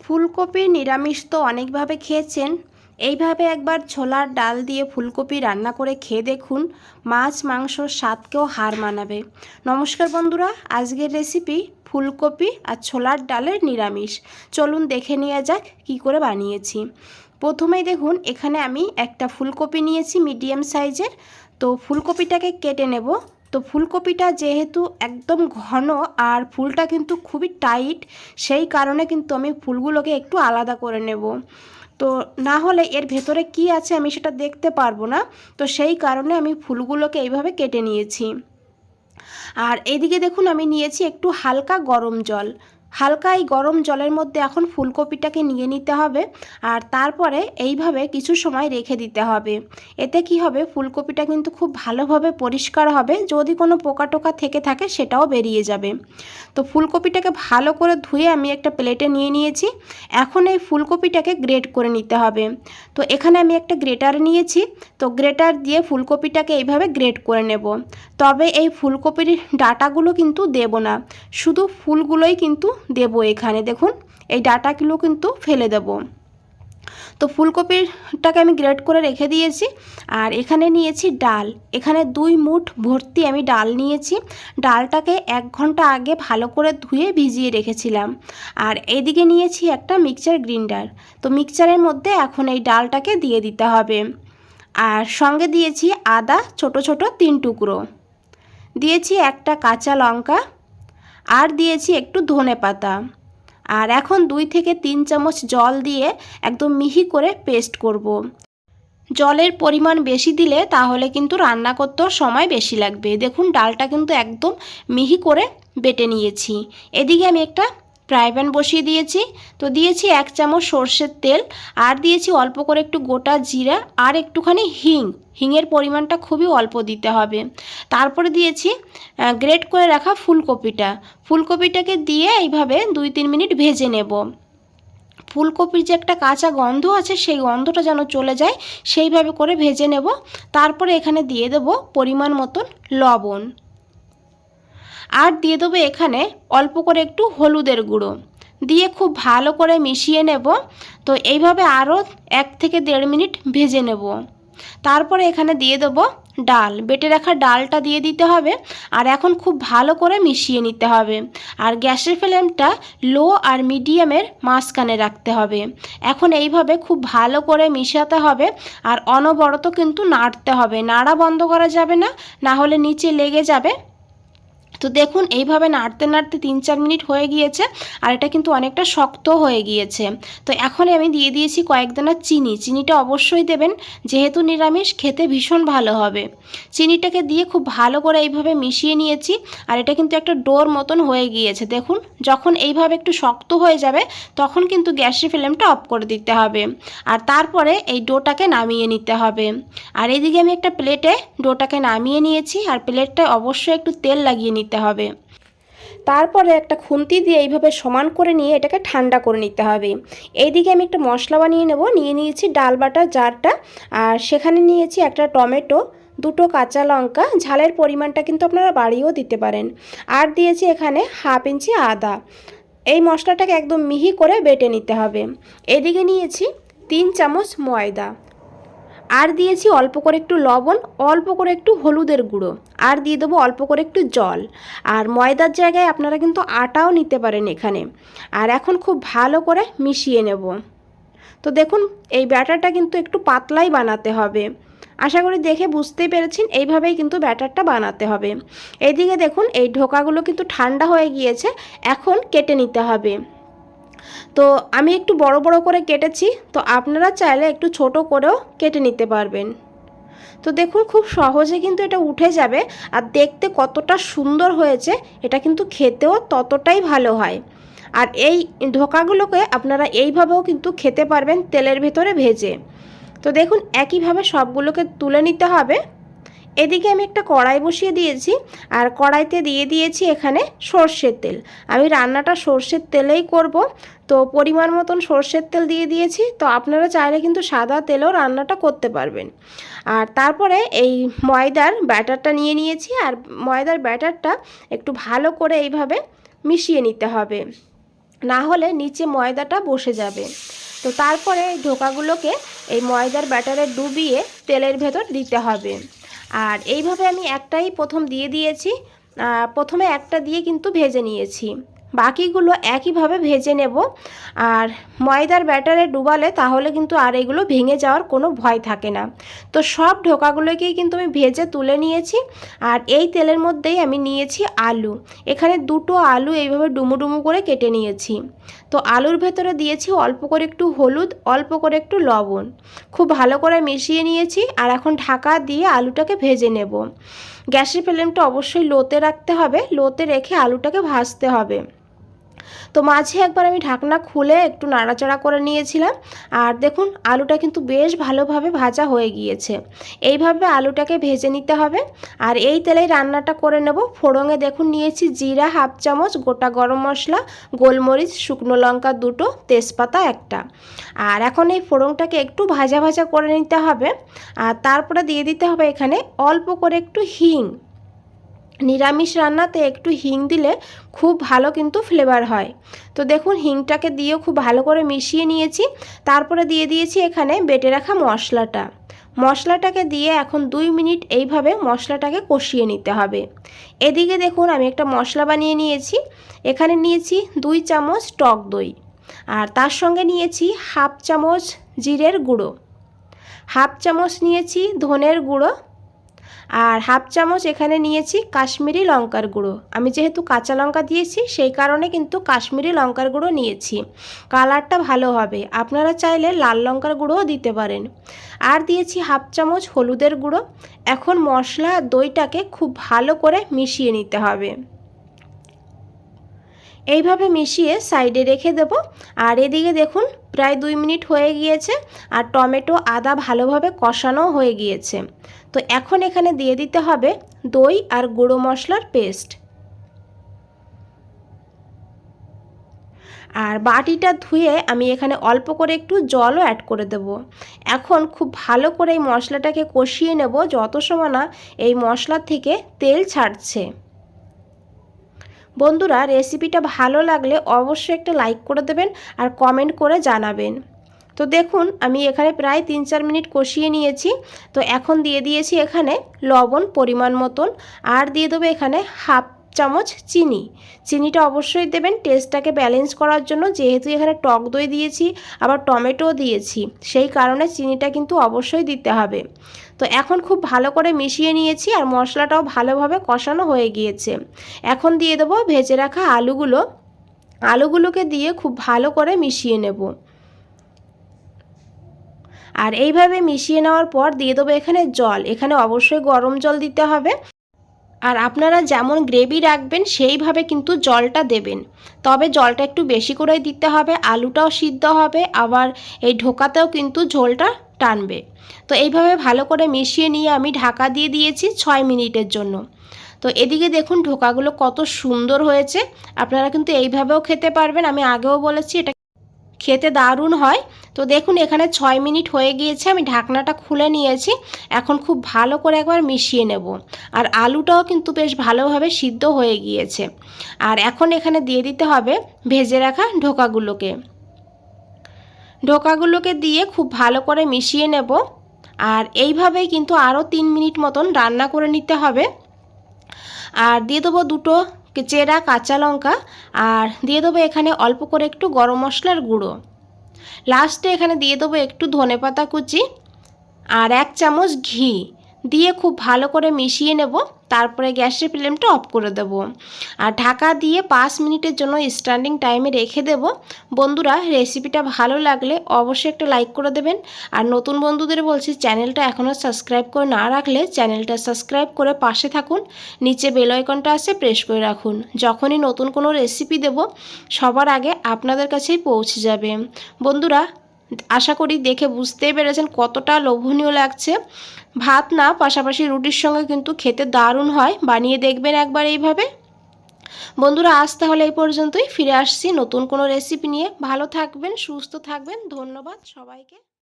ফুলকপির নিরামিষ তো অনেকভাবে খেয়েছেন। এইভাবে একবার ছোলার ডাল দিয়ে ফুলকপি রান্না করে খেয়ে দেখুন, মাছ মাংসর স্বাদকেও হার মানাবে। নমস্কার বন্ধুরা, আজকের রেসিপি ফুলকপি আর ছোলার ডালের নিরামিষ। চলুন দেখে নেওয়া যাক কী করে বানিয়েছি। প্রথমেই দেখুন, এখানে আমি একটা ফুলকপি নিয়েছি মিডিয়াম সাইজের। তো ফুলকপিটাকে কেটে নেব। তো ফুলকপিটা যেহেতু একদম ঘন আর ফুলটা কিন্তু খুবই টাইট, সেই কারণে কিন্তু আমি ফুলগুলোকে একটু আলাদা করে নেব। তো না হলে এর ভেতরে কি আছে আমি সেটা দেখতে পারবো না। তো সেই কারণে আমি ফুলগুলোকে এইভাবে কেটে নিয়েছি। আর এইদিকে দেখুন, আমি নিয়েছি একটু হালকা গরম জল। হালকা এই গরম জলের মধ্যে এখন ফুলকপিটাকে নিয়ে নিতে হবে। আর তারপরে এইভাবে কিছু সময় রেখে দিতে হবে। এতে কি হবে, ফুলকপিটা কিন্তু খুব ভালোভাবে পরিষ্কার হবে। যদি কোনো পোকা টোকা থেকে থাকে সেটাও বেরিয়ে যাবে। তো ফুলকপিটাকে ভালো করে ধুয়ে আমি একটা প্লেটে নিয়ে নিয়েছি। এখন এই ফুলকপিটাকে গ্রেট করে নিতে হবে। তো এখানে আমি একটা গ্রেটার নিয়েছি। তো গ্রেটার দিয়ে ফুলকপিটাকে এইভাবে গ্রেট করে নেব। তবে এই ফুলকপির ডাঁটাগুলো কিন্তু দেব না, শুধু ফুলগুলোই কিন্তু দেব। এখানে দেখুন, এই ডাঁটাগুলো কিন্তু ফেলে দেব। তো ফুলকপিটাকে আমি গ্রেট করে রেখে দিয়েছি। আর এখানে নিয়েছি ডাল। এখানে 2 মুঠ ভর্তি আমি ডাল নিয়েছি। ডালটাকে 1 ঘন্টা আগে ভালো করে ধুয়ে ভিজিয়ে রেখেছিলাম। আর এদিকে নিয়েছি একটা মিক্সচার গ্রাইন্ডার। তো মিক্সচারের মধ্যে এখন এই ডালটাকে দিয়ে দিতে হবে। আর সঙ্গে দিয়েছি আদা ছোট ছোট 3 টুকরো, দিয়েছি একটা কাঁচা লঙ্কা, আর দিয়েছি একটু ধনেপাতা। আর এখন 2 থেকে 3 চামচ জল দিয়ে একদম মিহি করে পেস্ট করব। জলের পরিমাণ বেশি দিলে তাহলে কিন্তু রান্না করতেও সময় বেশি লাগবে। দেখুন, ডালটা কিন্তু একদম মিহি করে বেটে নিয়েছি। এদিকে আমি একটা ফ্রাই প্যান বসিয়ে দিয়েছি। তো দিয়েছি 1 চামচ সর্ষের তেল, আর দিয়েছি অল্প করে একটু গোটা জিরা আর একটুখানি হিংয়ের পরিমাণটা খুবই অল্প দিতে হবে। তারপরে দিয়েছি গ্রেট করে রাখা ফুলকপিটাকে দিয়ে এইভাবে 2-3 মিনিট ভেজে নেব। ফুলকপির যে একটা কাঁচা গন্ধ আছে, সেই গন্ধটা যেন চলে যায়, সেইভাবে করে ভেজে নেব। তারপরে এখানে দিয়ে দেব পরিমাণ মতন লবণ, আর দিয়ে দেবো এখানে অল্প করে একটু হলুদের গুঁড়ো, দিয়ে খুব ভালো করে মিশিয়ে নেব। তো এইভাবে আরও 1 থেকে 1.5 মিনিট ভেজে নেব। তারপরে এখানে দিয়ে দেবো ডাল, বেটে রাখা ডালটা দিয়ে দিতে হবে। আর এখন খুব ভালো করে মিশিয়ে নিতে হবে। আর গ্যাসের ফ্লেমটা লো আর মিডিয়ামের মাঝখানে রাখতে হবে। এখন এইভাবে খুব ভালো করে মিশাতে হবে। আর অনবরত কিন্তু নাড়তে হবে, নাড়া বন্ধ করা যাবে না, না হলে নিচে লেগে যাবে। তো দেখুন, এইভাবে নাড়তে নাড়তে 3-4 মিনিট হয়ে গিয়েছে। আর এটা কিন্তু অনেকটা শক্ত হয়ে গিয়েছে। তো এখন আমি দিয়ে দিয়েছি কয়েক দানা চিনিটা অবশ্যই দেবেন, যেহেতু নিরামিষ, খেতে ভীষণ ভালো হবে। চিনিটাকে দিয়ে খুব ভালো করে এইভাবে মিশিয়ে নিয়েছি। আর এটা কিন্তু একটা ডোর মতন হয়ে গিয়েছে। দেখুন, যখন এইভাবে একটু শক্ত হয়ে যাবে তখন কিন্তু গ্যাসের ফ্লেমটা অফ করে দিতে হবে। আর তারপরে এই ডোটাকে নামিয়ে নিতে হবে। আর এদিকে আমি একটা প্লেটে ডোটাকে নামিয়ে নিয়েছি। আর প্লেটটায় অবশ্যই একটু তেল লাগিয়ে নিতে হবে। তারপরে একটা খুন্তি দিয়ে এইভাবে সমান করে নিয়ে এটাকে ঠান্ডা করে নিতে হবে। এইদিকে আমি একটা মশলা বানিয়ে নেব। নিয়ে নিয়েছি ডাল বাটার জারটা, আর সেখানে নিয়েছি একটা টমেটো, 2টো কাঁচা লঙ্কা, ঝালের পরিমাণটা কিন্তু আপনারা বাড়িয়েও দিতে পারেন। আর দিয়েছি এখানে 1/2 ইঞ্চি আদা। এই মশলাটাকে একদম মিহি করে বেটে নিতে হবে। এদিকে নিয়েছি 3 চামচ ময়দা, আর দিয়েছি অল্প করে একটু লবণ, অল্প করে একটু হলুদের গুঁড়ো, আর দিয়ে দেবো অল্প করে একটু জল। আর ময়দার জায়গায় আপনারা কিন্তু আটাও নিতে পারেন এখানে। আর এখন খুব ভালো করে মিশিয়ে নেব। তো দেখুন, এই ব্যাটারটা কিন্তু একটু পাতলাই বানাতে হবে। আশা করি দেখে বুঝতেই পেরেছেন, এইভাবেই কিন্তু ব্যাটারটা বানাতে হবে। এইদিকে দেখুন, এই ঢোকাগুলো কিন্তু ঠান্ডা হয়ে গিয়েছে। এখন কেটে নিতে হবে। তো আমি একটু বড় বড় করে কেটেছি। তো আপনারা চাইলে একটু ছোট করেও কেটে নিতে পারবেন। তো দেখুন, খুব সহজে কিন্তু এটা উঠে যাবে। আর দেখতে কতটা সুন্দর হয়েছে, এটা কিন্তু খেতেও ততটাই ভালো হয়। আর এই ধোকাগুলোকে আপনারা এইভাবেও কিন্তু খেতে পারবেন, তেলের ভেতরে ভেজে। তো দেখুন, একইভাবে সবগুলোকে তুলে নিতে হবে। এদিকে আমি একটা কড়াই বসিয়ে দিয়েছি। আর কড়াইতে দিয়ে দিয়েছি এখানে সর্ষের তেল। আমি রান্নাটা সর্ষের তেলেই করব। তো পরিমাণ মতন সর্ষের তেল দিয়ে দিয়েছি। তো আপনারা চাইলে কিন্তু সাদা তেলেও রান্নাটা করতে পারবেন। আর তারপরে এই ময়দার ব্যাটারটা নিয়ে নিয়েছি। আর ময়দার ব্যাটারটা একটু ভালো করে এইভাবে মিশিয়ে নিতে হবে। না হলে নিচে ময়দাটা বসে যাবে। তো তারপরে এই ধোকাগুলোকে এই ময়দার ব্যাটারে ডুবিয়ে তেলের ভেতর দিতে হবে। আর এইভাবে আমি একটাই প্রথম দিয়ে দিয়েছি, প্রথমে একটা দিয়ে কিন্তু ভেজে নিয়েছি, বাকিগুলো একইভাবে ভেজে নেব। আর ময়দার ব্যাটারে ডুবালে তাহলে কিন্তু আর এগুলো ভেঙে যাওয়ার কোনো ভয় থাকে না। তো সব ঢোকাগুলোকেই কিন্তু আমি ভেজে তুলে নিয়েছি। আর এই তেলের মধ্যেই আমি নিয়েছি আলু, এখানে দুটো আলু এইভাবে ডুমু ডুমু করে কেটে নিয়েছি। তো আলুর ভেতরে দিয়েছি অল্প করে একটু হলুদ, অল্প করে একটু লবণ, খুব ভালো করে মিশিয়ে নিয়েছি। আর এখন ঢাকা দিয়ে আলুটাকে ভেজে নেব। গ্যাসের ফ্লেমটা অবশ্যই লোতে রাখতে হবে, লোতে রেখে আলুটাকে ভাজতে হবে। তো মাঝে একবার আমি ঢাকনা খুলে একটু নাড়াচাড়া করে নিয়েছিলাম। আর দেখুন আলুটা কিন্তু বেশ ভালোভাবে ভাজা হয়ে গিয়েছে। এইভাবে আলুটাকে ভেজে নিতে হবে। আর এই তেলেই রান্নাটা করে নেব। ফোড়নে দেখুন নিয়েছি জিরা হাফ চামচ, গোটা গরম মশলা, গোলমরিচ, শুকনো লঙ্কা দুটো, তেজপাতা একটা। আর এখন এই ফোড়নটাকে একটু ভাজা ভাজা করে নিতে হবে। আর তারপরে দিয়ে দিতে হবে এখানে অল্প করে একটু হিং। নিরামিষ রান্নাতে একটু হিং দিলে খুব ভালো কিন্তু ফ্লেভার হয়। তো দেখুন হিংটাকে দিয়েও খুব ভালো করে মিশিয়ে নিয়েছি। তারপরে দিয়ে দিয়েছি এখানে বেটে রাখা মশলাটা। মশলাটাকে দিয়ে এখন 2 মিনিট এইভাবে মশলাটাকে কষিয়ে নিতে হবে। এদিকে দেখুন আমি একটা মশলা বানিয়ে নিয়েছি। এখানে নিয়েছি 2 চামচ টক দই, আর তার সঙ্গে নিয়েছি হাফ চামচ জিরের গুঁড়ো, হাফ চামচ নিয়েছি ধনের গুঁড়ো, আর হাফ চামচ এখানে নিয়েছি কাশ্মীরি লঙ্কার গুঁড়ো। আমি যেহেতু কাঁচা লঙ্কা দিয়েছি সেই কারণে কিন্তু কাশ্মীরি লঙ্কার গুঁড়ো নিয়েছি, কালারটা ভালো হবে। আপনারা চাইলে লাল লঙ্কার গুঁড়োও দিতে পারেন। আর দিয়েছি হাফ চামচ হলুদের গুঁড়ো। এখন মশলা আর দইটাকে খুব ভালো করে মিশিয়ে নিতে হবে। এইভাবে মিশিয়ে সাইডে রেখে দেব। আর এদিকে দেখুন প্রায় 2 মিনিট হয়ে গিয়েছে, আর টমেটো আদা ভালোভাবে কষানো হয়ে গিয়েছে। তো এখন এখানে দিয়ে দিতে হবে দই আর গুঁড়ো মশলার পেস্ট। আর বাটিটা ধুয়ে আমি এখানে অল্প করে একটু জলও অ্যাড করে দেব। এখন খুব ভালো করে এই মশলাটাকে কষিয়ে নেব যত সময় না এই মশলা থেকে তেল ছাড়ছে। বন্ধুরা রেসিপিটা ভালো লাগলে অবশ্যই একটা লাইক করে দেবেন আর কমেন্ট করে জানাবেন। তো দেখুন আমি এখানে প্রায় 3-4 মিনিট কষিয়ে নিয়েছি। তো এখন দিয়ে দিয়েছি এখানে লবণ পরিমাণ মতন, আর দিয়ে দেবো এখানে হাফ চামচ চিনি। চিনিটা অবশ্যই দেবেন টেস্টটাকে ব্যালেন্স করার জন্য, যেহেতু এখানে টক দই দিয়েছি আবার টমেটোও দিয়েছি, সেই কারণে চিনিটা কিন্তু অবশ্যই দিতে হবে। তো এখন খুব ভালো করে মিশিয়ে নিয়েছি আর মশলাটাও ভালোভাবে কষানো হয়ে গিয়েছে। এখন দিয়ে দেবো ভেজে রাখা আলুগুলোকে দিয়ে খুব ভালো করে মিশিয়ে নেব। আর এইভাবে মিশিয়ে নেওয়ার পর দিয়ে দেবো এখানে জল। এখানে অবশ্যই গরম জল দিতে হবে। আর আপনারা যেমন গ্রেভি রাখবেন সেইভাবে কিন্তু জলটা দেবেন, তবে জলটা একটু বেশি করে দিতে হবে। আলুটাও সিদ্ধ হবে, আবার এই ঢোকাতেও কিন্তু ঝোলটা টানবে। তো এইভাবে ভালো করে মিশিয়ে নিয়ে আমি ঢাকা দিয়ে দিয়েছি 6 মিনিটের জন্য। তো এদিকে দেখুন ঢোকাগুলো কত সুন্দর হয়েছে। আপনারা কিন্তু এইভাবেও খেতে পারবেন, আমি আগেও বলেছি এটা খেতে দারুণ হয়। তো দেখুন এখানে 6 মিনিট হয়ে গিয়েছে, আমি ঢাকনাটা খুলে নিয়েছি। এখন খুব ভালো করে একবার মিশিয়ে নেব। আর আলুটাও কিন্তু বেশ ভালোভাবে সিদ্ধ হয়ে গিয়েছে। আর এখন এখানে দিয়ে দিতে হবে ভেজে রাখা ঢোকাগুলোকে দিয়ে খুব ভালো করে মিশিয়ে নেব। আর এইভাবেই কিন্তু আরও 3 মিনিট মতন রান্না করে নিতে হবে। আর দিয়ে দেবো দুটো চেরা কাঁচা লঙ্কা, আর দিয়ে দেবো এখানে অল্প করে একটু গরম মশলার গুঁড়ো। লাস্টে এখানে দিয়ে দেবো একটু ধনেপাতা কুচি আর 1 চামচ ঘি দিয়ে খুব ভালো করে মিশিয়ে নেব। তারপরে গ্যাসের ফ্লেমটা অফ করে দেব আর ঢাকা দিয়ে 5 মিনিটের জন্য স্ট্যান্ডিং টাইমে রেখে দেব। বন্ধুরা রেসিপিটা ভালো লাগলে অবশ্যই একটা লাইক করে দেবেন। আর নতুন বন্ধুদের বলছি চ্যানেলটা এখনও সাবস্ক্রাইব করে না রাখলে চ্যানেলটা সাবস্ক্রাইব করে পাশে থাকুন, নিচে বেল আইকনটা আছে প্রেস করে রাখুন। যখনই নতুন কোনো রেসিপি দেব সবার আগে আপনাদের কাছেই পৌঁছে যাবে। বন্ধুরা আশা করি দেখে বুঝতেই পেরেছেন কতটা লোভনীয় লাগছে। ভাত না, পাশাপাশি রুটির সঙ্গে কিন্তু খেতে দারুণ হয়। বানিয়ে দেখবেন একবার এইভাবে। বন্ধুরা আজ তাহলে এই পর্যন্তই, ফিরে আসছি নতুন কোনো রেসিপি নিয়ে। ভালো থাকবেন, সুস্থ থাকবেন। ধন্যবাদ সবাইকে।